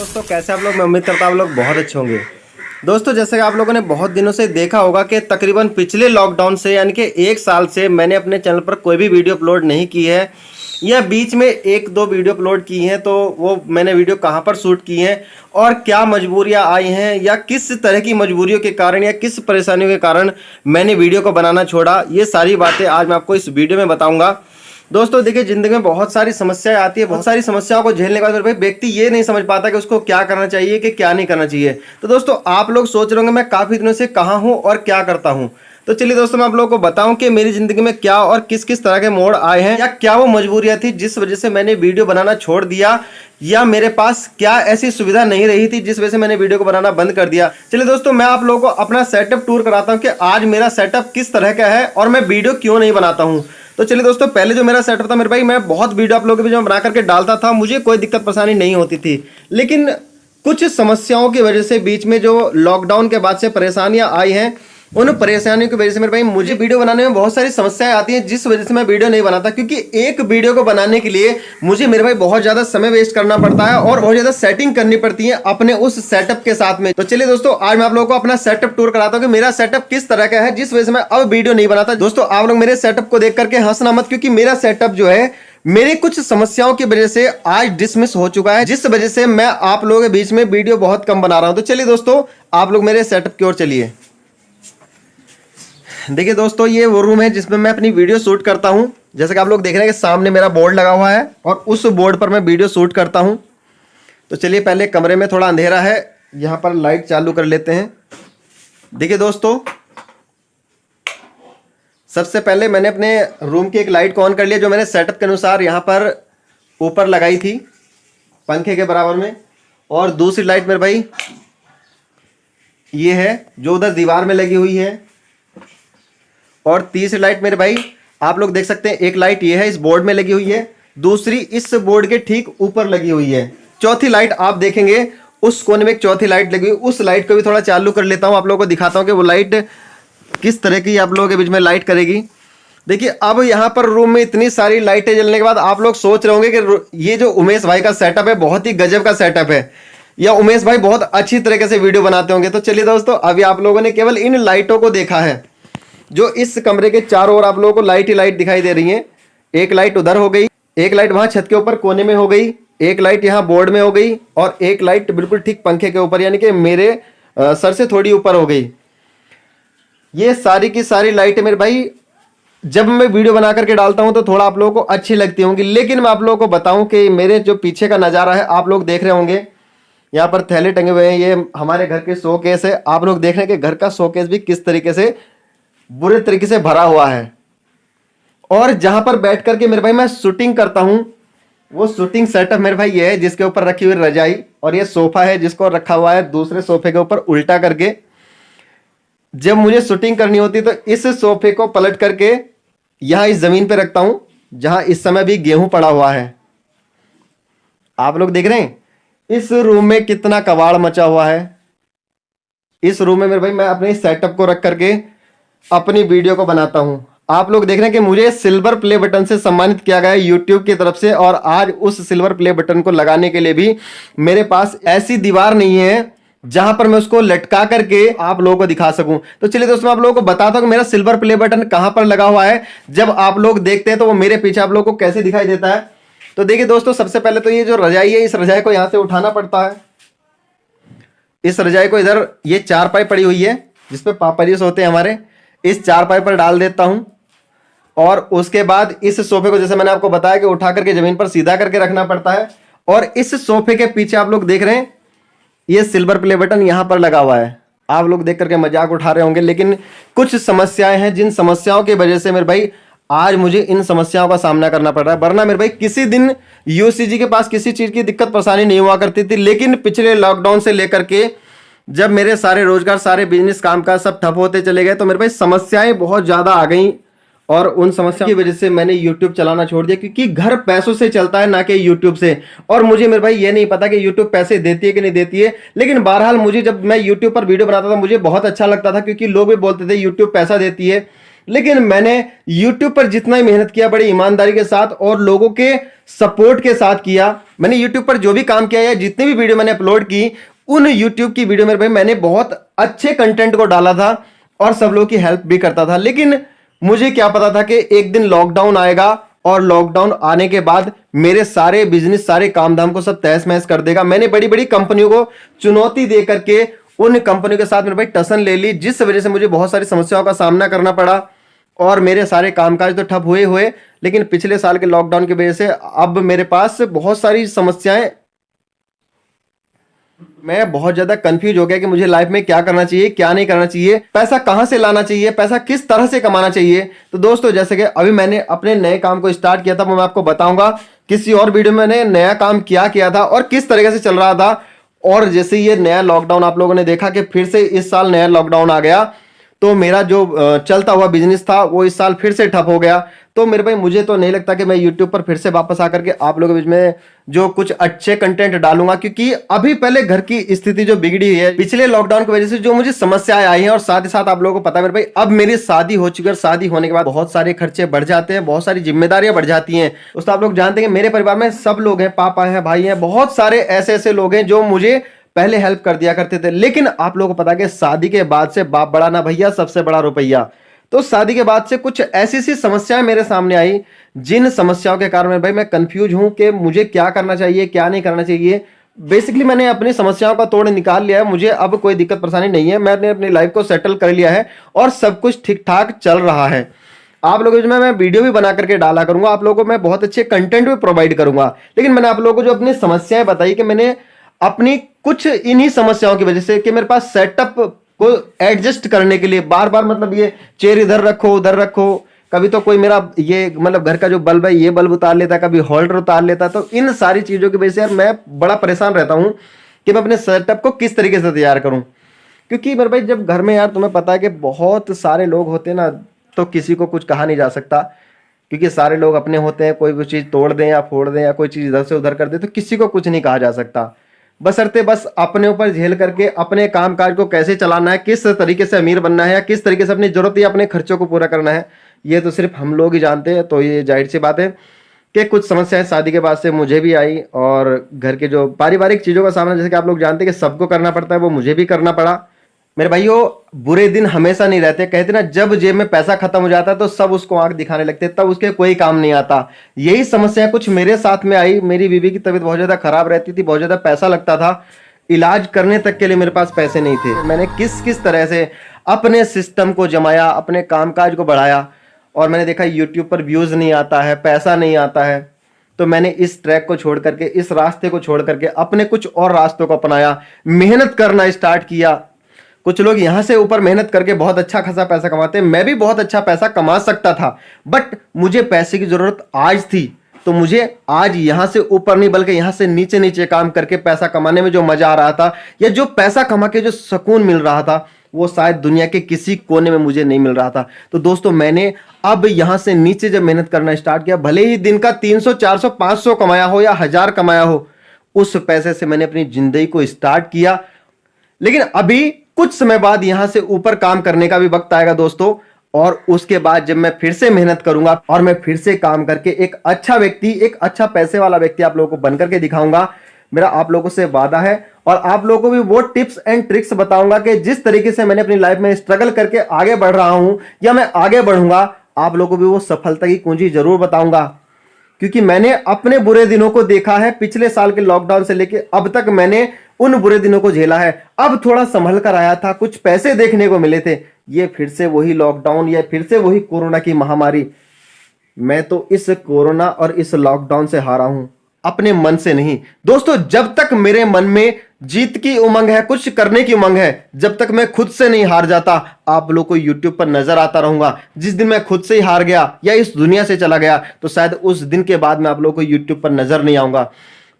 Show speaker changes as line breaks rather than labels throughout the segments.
दोस्तों कैसे आप लोग। मैं उम्मीद करता हूँ आप लोग बहुत अच्छे होंगे। दोस्तों जैसे कि आप लोगों ने बहुत दिनों से देखा होगा कि तकरीबन पिछले लॉकडाउन से यानी कि 1 साल से मैंने अपने चैनल पर कोई भी वीडियो अपलोड नहीं की है, या बीच में 1-2 वीडियो अपलोड की हैं तो वो मैंने वीडियो कहाँ पर शूट की हैं और क्या मजबूरियाँ आई हैं या किस तरह की मजबूरियों के कारण या किस परेशानियों के कारण मैंने वीडियो को बनाना छोड़ा, ये सारी बातें आज मैं आपको इस वीडियो में बताऊँगा। दोस्तों देखिए, जिंदगी में बहुत सारी समस्याएं आती है, बहुत सारी समस्याओं को झेलने के बाद भाई व्यक्ति ये नहीं समझ पाता कि उसको क्या करना चाहिए कि क्या नहीं करना चाहिए। तो दोस्तों आप लोग सोच रहे होंगे मैं काफी दिनों से कहाँ हूँ और क्या करता हूँ। तो चलिए दोस्तों मैं आप लोगों को बताऊं कि मेरी जिंदगी में क्या और किस किस तरह के मोड़ आए हैं, या क्या वो मजबूरियां थी जिस वजह से मैंने वीडियो बनाना छोड़ दिया, या मेरे पास क्या ऐसी सुविधा नहीं रही थी जिस वजह से मैंने वीडियो को बनाना बंद कर दिया। चलिए दोस्तों मैं आप लोगों को अपना सेटअप टूर कराता हूँ कि आज मेरा सेटअप किस तरह का है और मैं वीडियो क्यों नहीं बनाता हूँ। तो चलिए दोस्तों, पहले जो मेरा सेटअप था मेरे भाई, मैं बहुत वीडियो आप लोगों के बीच में बना करके डालता था, मुझे कोई दिक्कत परेशानी नहीं होती थी। लेकिन कुछ समस्याओं की वजह से बीच में जो लॉकडाउन के बाद से परेशानियां आई हैं, उन परेशानियों की वजह से मेरे भाई मुझे वीडियो बनाने में बहुत सारी समस्याएं आती हैं, जिस वजह से मैं वीडियो नहीं बनाता। क्योंकि एक वीडियो को बनाने के लिए मुझे मेरे भाई बहुत ज्यादा समय वेस्ट करना पड़ता है और बहुत ज्यादा सेटिंग करनी पड़ती है अपने उस सेटअप के साथ में। तो चलिए दोस्तों आज मैं आप लोगों को अपना सेटअप टूर कराता हूँ कि मेरा सेटअप किस तरह का है जिस वजह से मैं अब वीडियो नहीं बनाता। दोस्तों आप लोग मेरे सेटअप को देख करके हंसना मत, क्योंकि मेरा सेटअप जो है मेरे कुछ समस्याओं की वजह से आज डिसमिस हो चुका है, जिस वजह से मैं आप लोगों के बीच में वीडियो बहुत कम बना रहा हूं। तो चलिए दोस्तों आप लोग मेरे सेटअप की ओर चलिए। देखिए दोस्तों, ये वो रूम है जिसमें मैं अपनी वीडियो शूट करता हूं। जैसे कि आप लोग देख रहे हैं कि सामने मेरा बोर्ड लगा हुआ है और उस बोर्ड पर मैं वीडियो शूट करता हूं। तो चलिए पहले कमरे में थोड़ा अंधेरा है, यहां पर लाइट चालू कर लेते हैं। देखिए दोस्तों, सबसे पहले मैंने अपने रूम की एक लाइट को ऑन कर लिया, जो मैंने सेटअप के अनुसार यहाँ पर ऊपर लगाई थी पंखे के बराबर में। और दूसरी लाइट मेरे भाई ये है जो उधर दीवार में लगी हुई है। और तीसरी लाइट मेरे भाई आप लोग देख सकते हैं, एक लाइट ये है इस बोर्ड में लगी हुई है, दूसरी इस बोर्ड के ठीक ऊपर लगी हुई है। चौथी लाइट आप देखेंगे उस कोने में एक चौथी लाइट लगी हुई, उस लाइट को भी थोड़ा चालू कर लेता हूँ, आप लोगों को दिखाता हूँ कि वो लाइट किस तरह की आप लोगों के बीच में लाइट करेगी। देखिए अब यहाँ पर रूम में इतनी सारी लाइटें जलने के बाद आप लोग सोच रहे होंगे कि ये जो उमेश भाई का सेटअप है बहुत ही गजब का सेटअप है, या उमेश भाई बहुत अच्छी तरीके से वीडियो बनाते होंगे। तो चलिए दोस्तों, अभी आप लोगों ने केवल इन लाइटों को देखा है जो इस कमरे के चारों ओर आप लोगों को लाइट ही लाइट दिखाई दे रही है। एक लाइट उधर हो गई, एक लाइट वहां छत के ऊपर कोने में हो गई, एक लाइट यहाँ बोर्ड में हो गई, और एक लाइट बिल्कुल ठीक पंखे के ऊपर यानी कि मेरे सर से थोड़ी ऊपर हो गई। ये सारी की सारी लाइटें मेरे भाई जब मैं वीडियो बना करके डालता हूं तो थोड़ा आप लोगों को अच्छी लगती होंगी, लेकिन मैं आप लोगों को बताऊं कि मेरे जो पीछे का नज़ारा है आप लोग देख रहे होंगे, यहाँ पर थैले टंगे हुए हैं, ये हमारे घर के शोकेस है। आप लोग देख रहे हैं कि घर का शोकेस भी किस तरीके से बुरे तरीके से भरा हुआ है। और जहां पर बैठ करके मेरे भाई मैं शूटिंग करता हूं, वो शूटिंग सेटअप मेरे भाई ये है जिसके ऊपर रखी हुई रजाई, और ये सोफा है जिसको रखा हुआ है दूसरे सोफे के ऊपर उल्टा करके। जब मुझे शूटिंग करनी होती तो इस सोफे को पलट करके यहां इस जमीन पे रखता हूं, जहां इस समय भी गेहूं पड़ा हुआ है। आप लोग देख रहे हैं इस रूम में कितना कबाड़ मचा हुआ है। इस रूम में मेरे भाई मैं अपने सेटअप को रख करके अपनी वीडियो को बनाता हूं। आप लोग देख रहे हैं कि मुझे सिल्वर प्ले बटन से सम्मानित किया गया है यूट्यूब की तरफ से, और आज उस सिल्वर प्ले बटन को लगाने के लिए भी मेरे पास ऐसी दीवार नहीं है जहां पर मैं उसको लटका करके आप लोगों को दिखा सकूं। तो चलिए दोस्तों मैं आप लोगों को बताता हूं कि मेरा सिल्वर प्ले बटन कहां पर लगा हुआ है। जब आप लोग देखते हैं तो वो मेरे पीछे आप लोगों को कैसे दिखाई देता है। तो देखिए दोस्तों, सबसे पहले तो ये जो रजाई है, इस रजाई को यहां से उठाना पड़ता है। इस रजाई को इधर ये चारपाई पड़ी हुई है जिसपे पापा जी सोते हैं हमारे, इस चारपाई पर डाल देता हूं। और उसके बाद इस सोफे को जैसे मैंने आपको बताया कि उठा करके जमीन पर सीधा करके रखना पड़ता है। और इस सोफे के पीछे आप लोग देख रहे हैं ये सिल्वर प्ले बटन यहां पर लगा हुआ है। आप लोग देख करके मजाक उठा रहे होंगे, लेकिन कुछ समस्याएं हैं जिन समस्याओं की वजह से मेरे भाई आज मुझे इन समस्याओं का सामना करना पड़ रहा है। वरना मेरे भाई किसी दिन यूसीजी के पास किसी चीज की दिक्कत परेशानी नहीं हुआ करती थी, लेकिन पिछले लॉकडाउन से लेकर के जब मेरे सारे रोजगार सारे बिजनेस काम का सब ठप होते चले गए तो मेरे भाई समस्याएं बहुत ज्यादा आ गई, और उन समस्याओं की वजह से मैंने YouTube चलाना छोड़ दिया। क्योंकि घर पैसों से चलता है ना कि YouTube से, और मुझे मेरे भाई ये नहीं पता कि YouTube पैसे देती है कि नहीं देती है। लेकिन बहरहाल मुझे जब मैं YouTube पर वीडियो बनाता था मुझे बहुत अच्छा लगता था, क्योंकि लोग भी बोलते थे YouTube पैसा देती है। लेकिन मैंने YouTube पर जितना ही मेहनत किया बड़ी ईमानदारी के साथ और लोगों के सपोर्ट के साथ किया। मैंने YouTube पर जो भी काम किया या जितनी भी वीडियो मैंने अपलोड की, उन YouTube की वीडियो में भाई मैंने बहुत अच्छे कंटेंट को डाला था और सब लोगों की हेल्प भी करता था। लेकिन मुझे क्या पता था कि एक दिन लॉकडाउन आएगा और लॉकडाउन आने के बाद मेरे सारे बिजनेस, सारे काम धाम को सब तहस महस कर देगा। मैंने बड़ी बड़ी कंपनियों को चुनौती दे करके उन कंपनियों के साथ मेरे भाई टसन ले ली, जिस वजह से मुझे बहुत सारी समस्याओं का सामना करना पड़ा और मेरे सारे कामकाज तो ठप हुए। लेकिन पिछले साल के लॉकडाउन की वजह से अब मेरे पास बहुत सारी समस्याएं, मैं बहुत ज्यादा कंफ्यूज हो गया कि मुझे लाइफ में क्या करना चाहिए, क्या नहीं करना चाहिए, पैसा कहां से लाना चाहिए, पैसा किस तरह से कमाना चाहिए। तो दोस्तों, जैसे कि अभी मैंने अपने नए काम को स्टार्ट किया था, वो मैं आपको बताऊंगा किसी और वीडियो में मैंने नया काम क्या किया था और किस तरीके से चल रहा था। और जैसे ये नया लॉकडाउन आप लोगों ने देखा कि फिर से इस साल नया लॉकडाउन आ गया, तो मेरा जो चलता हुआ बिजनेस था वो इस साल फिर से ठप हो गया। तो मेरे भाई मुझे तो नहीं लगता कि मैं YouTube पर फिर से वापस आकर के आप लोगों के बीच में जो कुछ अच्छे कंटेंट डालूंगा, क्योंकि अभी पहले घर की स्थिति जो बिगड़ी है पिछले लॉकडाउन की वजह से, जो मुझे समस्याएं आई हैं, और साथ ही साथ आप लोगों को पता है मेरे भाई अब मेरी शादी हो चुकी है और शादी होने के बाद बहुत सारे खर्चे बढ़ जाते हैं, बहुत सारी जिम्मेदारियां बढ़ जाती हैं। दोस्तों, आप लोग जानते हैं कि मेरे परिवार में सब लोग हैं, पापा हैं, भाई हैं, बहुत सारे ऐसे ऐसे लोग हैं जो मुझे पहले हेल्प कर दिया करते थे। लेकिन आप लोगों को पता है कि शादी के बाद से बाप बड़ा ना भैया, सबसे बड़ा रुपया। तो शादी के बाद से कुछ ऐसी सी समस्याएं मेरे सामने आई, जिन समस्याओं के कारण भाई मैं कंफ्यूज हूं कि मुझे क्या करना चाहिए, क्या नहीं करना चाहिए। बेसिकली मैंने अपनी समस्याओं का तोड़ निकाल लिया है, मुझे अब कोई दिक्कत परेशानी नहीं है, मैंने अपनी लाइफ को सेटल कर लिया है और सब कुछ ठीक ठाक चल रहा है। आप लोगों में मैं वीडियो भी बना करके डाला करूंगा, आप लोगों को मैं बहुत अच्छे कंटेंट भी प्रोवाइड करूंगा। लेकिन मैंने आप लोगों को जो अपनी समस्याएं बताई कि मैंने अपनी कुछ इन्हीं समस्याओं की वजह से कि मेरे पास सेटअप को एडजस्ट करने के लिए बार बार, मतलब ये चेयर इधर रखो उधर रखो, कभी तो कोई मेरा ये मतलब घर का जो बल्ब है ये बल्ब उतार लेता है, कभी होल्डर उतार लेता है। तो इन सारी चीजों की वजह से यार मैं बड़ा परेशान रहता हूं कि मैं अपने सेटअप को किस तरीके से तैयार करूं। क्योंकि मेरे भाई जब घर में यार तुम्हें पता है कि बहुत सारे लोग होते हैं ना, तो किसी को कुछ कहा नहीं जा सकता, क्योंकि सारे लोग अपने होते हैं। कोई भी चीज तोड़ दें या फोड़ दें या कोई चीज इधर से उधर कर दे तो किसी को कुछ नहीं कहा जा सकता। बशर्ते बस अपने ऊपर झेल करके अपने कामकाज को कैसे चलाना है, किस तरीके से अमीर बनना है या किस तरीके से अपनी जरूरत या अपने खर्चों को पूरा करना है, ये तो सिर्फ हम लोग ही जानते हैं। तो ये जाहिर सी बात है कि कुछ समस्याएं शादी के बाद से मुझे भी आई और घर के जो पारिवारिक चीजों का सामना, जैसे कि आप लोग जानते हैं कि सबको करना पड़ता है, वो मुझे भी करना पड़ा। मेरे भाइयों, बुरे दिन हमेशा नहीं रहते। कहते ना, जब जेब में पैसा खत्म हो जाता है तो सब उसको आंख दिखाने लगते, तब उसके कोई काम नहीं आता। यही समस्या कुछ मेरे साथ में आई। मेरी बीवी की तबीयत बहुत ज्यादा खराब रहती थी, बहुत ज्यादा पैसा लगता था, इलाज करने तक के लिए मेरे पास पैसे नहीं थे। मैंने किस किस तरह से अपने सिस्टम को जमाया, अपने कामकाज को बढ़ाया, और मैंने देखा यूट्यूब पर व्यूज नहीं आता है, पैसा नहीं आता है, तो मैंने इस ट्रैक को छोड़ करके, इस रास्ते को छोड़ करके अपने कुछ और रास्तों को अपनाया, मेहनत करना स्टार्ट किया। कुछ लोग यहां से ऊपर मेहनत करके बहुत अच्छा खासा पैसा कमाते हैं, मैं भी बहुत अच्छा पैसा कमा सकता था, बट मुझे पैसे की जरूरत आज थी। तो मुझे आज यहां से ऊपर नहीं बल्कि यहां से नीचे नीचे काम करके पैसा कमाने में जो मजा आ रहा था, या जो पैसा कमा के जो सुकून मिल रहा था, वो शायद दुनिया के किसी कोने में मुझे नहीं मिल रहा था। तो दोस्तों, मैंने अब यहां से नीचे जब मेहनत करना स्टार्ट किया, भले ही दिन का 300 400 500 कमाया हो या 1000 कमाया हो, उस पैसे से मैंने अपनी जिंदगी को स्टार्ट किया। लेकिन अभी कुछ समय बाद यहां से ऊपर काम करने का भी वक्त आएगा दोस्तों, और उसके बाद जब मैं फिर से मेहनत करूंगा और मैं फिर से काम करके एक अच्छा व्यक्ति, एक अच्छा पैसे वाला व्यक्ति आप लोगों को बनकर के दिखाऊंगा। मेरा आप लोगों से वादा है, और आप लोगों को भी वो टिप्स एंड ट्रिक्स बताऊंगा कि जिस तरीके से मैंने अपनी लाइफ में स्ट्रगल करके आगे बढ़ रहा हूं या मैं आगे बढ़ूंगा, आप लोगों को भी वो सफलता की कुंजी जरूर बताऊंगा। क्योंकि मैंने अपने बुरे दिनों को देखा है, पिछले साल के लॉकडाउन से लेके अब तक मैंने उन बुरे दिनों को झेला है। अब थोड़ा संभल कर आया था, कुछ पैसे देखने को मिले थे, ये फिर से वही लॉकडाउन या फिर से वही कोरोना की महामारी। मैं तो इस कोरोना और इस लॉकडाउन से हारा हूं, अपने मन से नहीं दोस्तों। जब तक मेरे मन में जीत की उमंग है, कुछ करने की उमंग है, जब तक मैं खुद से नहीं हार जाता, आप लोग को YouTube पर नजर आता रहूंगा। जिस दिन मैं खुद से ही हार गया या इस दुनिया से चला गया, तो शायद उस दिन के बाद मैं आप लोग को YouTube पर नजर नहीं आऊंगा।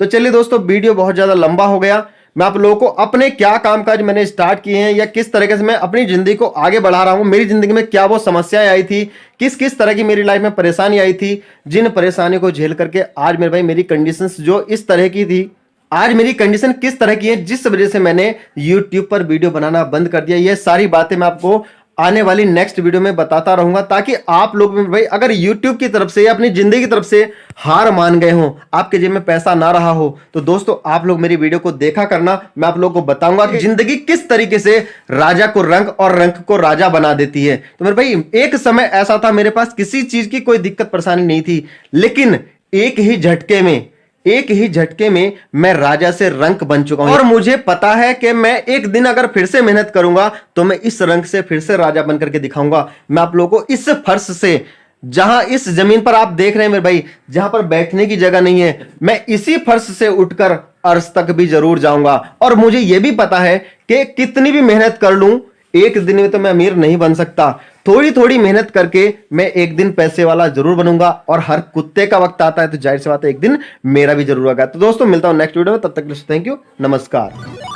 तो चलिए दोस्तों, वीडियो बहुत ज्यादा लंबा हो गया। मैं आप लोगों को अपने क्या कामकाज मैंने स्टार्ट किए हैं या किस तरीके से मैं अपनी जिंदगी को आगे बढ़ा रहा हूं, मेरी जिंदगी में क्या वो समस्याएं आई थी, किस किस तरह की मेरी लाइफ में परेशानी आई थी, जिन परेशानियों को झेल करके आज मेरे भाई मेरी कंडीशंस जो इस तरह की थी, आज मेरी कंडीशन किस तरह की है, जिस वजह से मैंने YouTube पर वीडियो बनाना बंद कर दिया, ये सारी बातें मैं आपको आने वाली नेक्स्ट वीडियो में बताता रहूंगा, ताकि आप लोग में भाई अगर YouTube की तरफ से या अपनी जिंदगी की तरफ से हार मान गए हो, आपके जेब में पैसा ना रहा हो, तो दोस्तों आप लोग मेरी वीडियो को देखा करना। मैं आप लोगों को बताऊंगा कि जिंदगी किस तरीके से राजा को रंक और रंक को राजा बना देती है। तो मेरे भाई एक समय ऐसा था, मेरे पास किसी चीज की कोई दिक्कत परेशानी नहीं थी, लेकिन एक ही झटके में मैं राजा से रंक बन चुका हूं। और मुझे पता है कि मैं एक दिन अगर फिर से मेहनत करूंगा तो मैं इस रंक से फिर से राजा बन करके दिखाऊंगा। मैं आप लोगों को इस फर्श से, जहां इस जमीन पर आप देख रहे हैं मेरे भाई, जहां पर बैठने की जगह नहीं है, मैं इसी फर्श से उठकर अर्श तक भी जरूर जाऊंगा। और मुझे यह भी पता है कि कितनी भी मेहनत कर लूं, एक दिन में तो मैं अमीर नहीं बन सकता। थोड़ी थोड़ी मेहनत करके मैं एक दिन पैसे वाला जरूर बनूंगा। और हर कुत्ते का वक्त आता है, तो जाहिर सी बात है एक दिन मेरा भी जरूर आएगा। तो दोस्तों मिलता हूं नेक्स्ट वीडियो में, तब तक के लिए थैंक यू, नमस्कार।